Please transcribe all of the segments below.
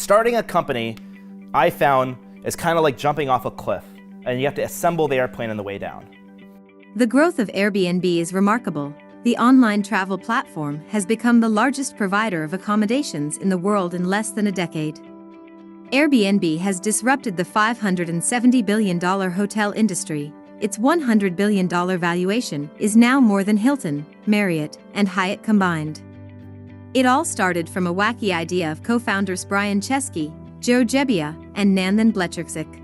Starting a company, I found, is kind of like jumping off a cliff, and you have to assemble the airplane on the way down. The growth of Airbnb is remarkable. The online travel platform has become the largest provider of accommodations in the world in less than a decade. Airbnb has disrupted the $570 billion hotel industry. Its $100 billion valuation is now more than Hilton, Marriott, and Hyatt combined. It all started from a wacky idea of co-founders Brian Chesky, Joe Gebbia, and Nandan Blecherczyk.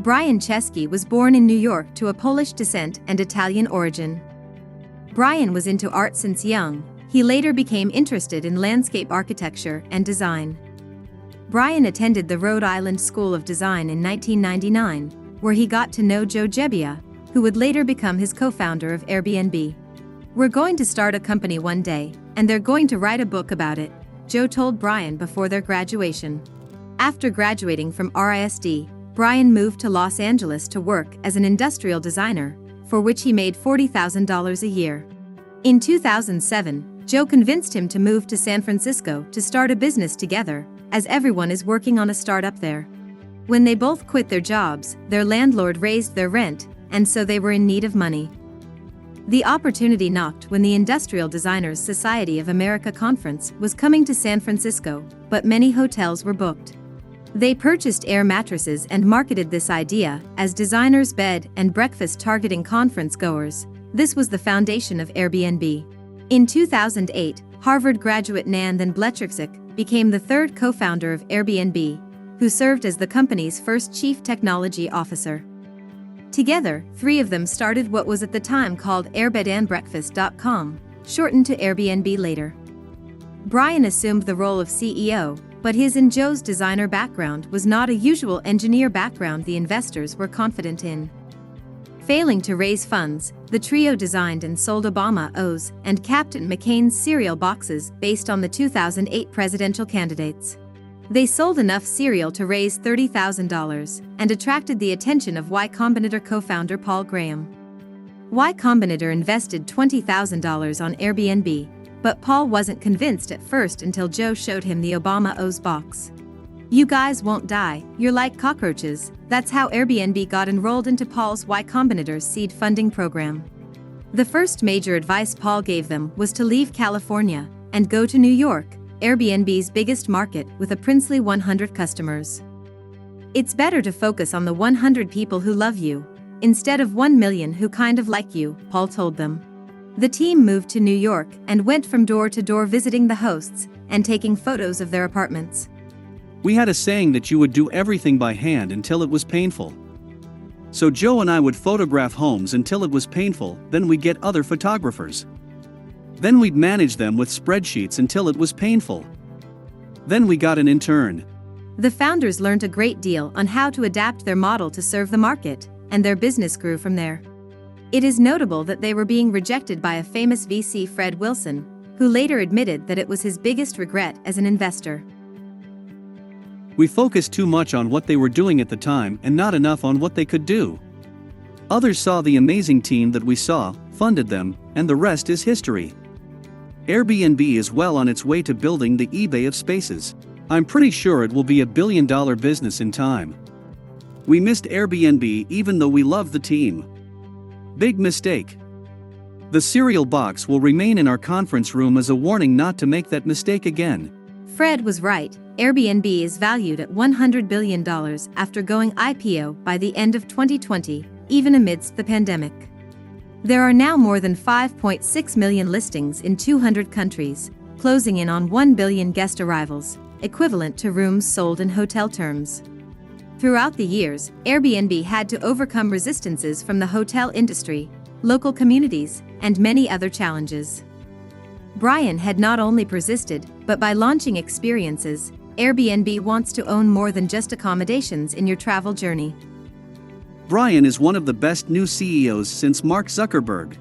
Brian Chesky was born in New York to a Polish descent and Italian origin. Brian was into art since young. He later became interested in landscape architecture and design. Brian attended the Rhode Island School of Design in 1999, where he got to know Joe Gebbia, who would later become his co-founder of Airbnb. "We're going to start a company one day, and they're going to write a book about it," Joe told Brian before their graduation. After graduating from RISD, Brian moved to Los Angeles to work as an industrial designer, for which he made $40,000 a year. In 2007, Joe convinced him to move to San Francisco to start a business together, as everyone is working on a startup there. When they both quit their jobs, their landlord raised their rent, and so they were in need of money. The opportunity knocked when the Industrial Designers Society of America conference was coming to San Francisco, but many hotels were booked. They purchased Air mattresses and marketed this idea as designers' bed and breakfast targeting conference goers. This was the foundation of Airbnb. In 2008, Harvard graduate Nandan Blecherczyk became the third co-founder of Airbnb, who served as the company's first chief technology officer. Together, three of them started what was at the time called airbedandbreakfast.com, shortened to Airbnb later. Brian assumed the role of CEO, but his and Joe's designer background was not a usual engineer background the investors were confident in. Failing to raise funds, the trio designed and sold Obama O's and Captain McCain's cereal boxes based on the 2008 presidential candidates. They sold enough cereal to raise $30,000 and attracted the attention of Y Combinator co-founder Paul Graham. Y Combinator invested $20,000 on Airbnb, but Paul wasn't convinced at first until Joe showed him the Obama O's box. "You guys won't die, you're like cockroaches." That's how Airbnb got enrolled into Paul's Y Combinator seed funding program. The first major advice Paul gave them was to leave California and go to New York, Airbnb's biggest market with a princely 100 customers. "It's better to focus on the 100 people who love you, instead of 1 million who kind of like you," Paul told them. The team moved to New York and went from door to door visiting the hosts and taking photos of their apartments. "We had a saying that you would do everything by hand until it was painful. So Joe and I would photograph homes until it was painful, then we'd get other photographers. Then we'd manage them with spreadsheets until it was painful. Then we got an intern." The founders learned a great deal on how to adapt their model to serve the market, and their business grew from there. It is notable that they were being rejected by a famous VC, Fred Wilson, who later admitted that it was his biggest regret as an investor. "We focused too much on what they were doing at the time and not enough on what they could do. Others saw the amazing team that we saw, funded them, and the rest is history." Airbnb is well on its way to building the eBay of spaces. I'm pretty sure it will be a billion-dollar business in time. We missed Airbnb even though we love the team. Big mistake. The cereal box will remain in our conference room as a warning not to make that mistake again. Fred was right. Airbnb is valued at $100 billion after going IPO by the end of 2020, even amidst the pandemic. There are now more than 5.6 million listings in 200 countries, closing in on 1 billion guest arrivals, equivalent to rooms sold in hotel terms. Throughout the years, Airbnb had to overcome resistances from the hotel industry, local communities, and many other challenges. Brian had not only persisted, but by launching experiences, Airbnb wants to own more than just accommodations in your travel journey. Brian is one of the best new CEOs since Mark Zuckerberg.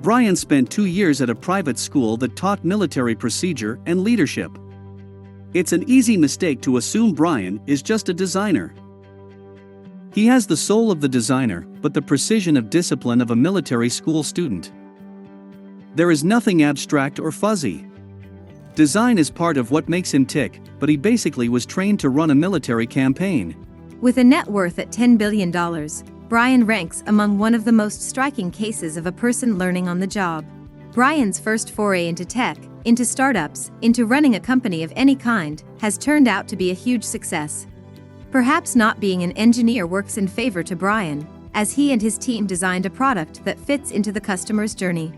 Brian spent 2 years at a private school that taught military procedure and leadership. It's an easy mistake to assume Brian is just a designer. He has the soul of the designer, but the precision of discipline of a military school student. There is nothing abstract or fuzzy. Design is part of what makes him tick, but he basically was trained to run a military campaign. With a net worth at $10 billion, Brian ranks among one of the most striking cases of a person learning on the job. Brian's first foray into tech, into startups, into running a company of any kind, has turned out to be a huge success. Perhaps not being an engineer works in favor to Brian, as he and his team designed a product that fits into the customer's journey.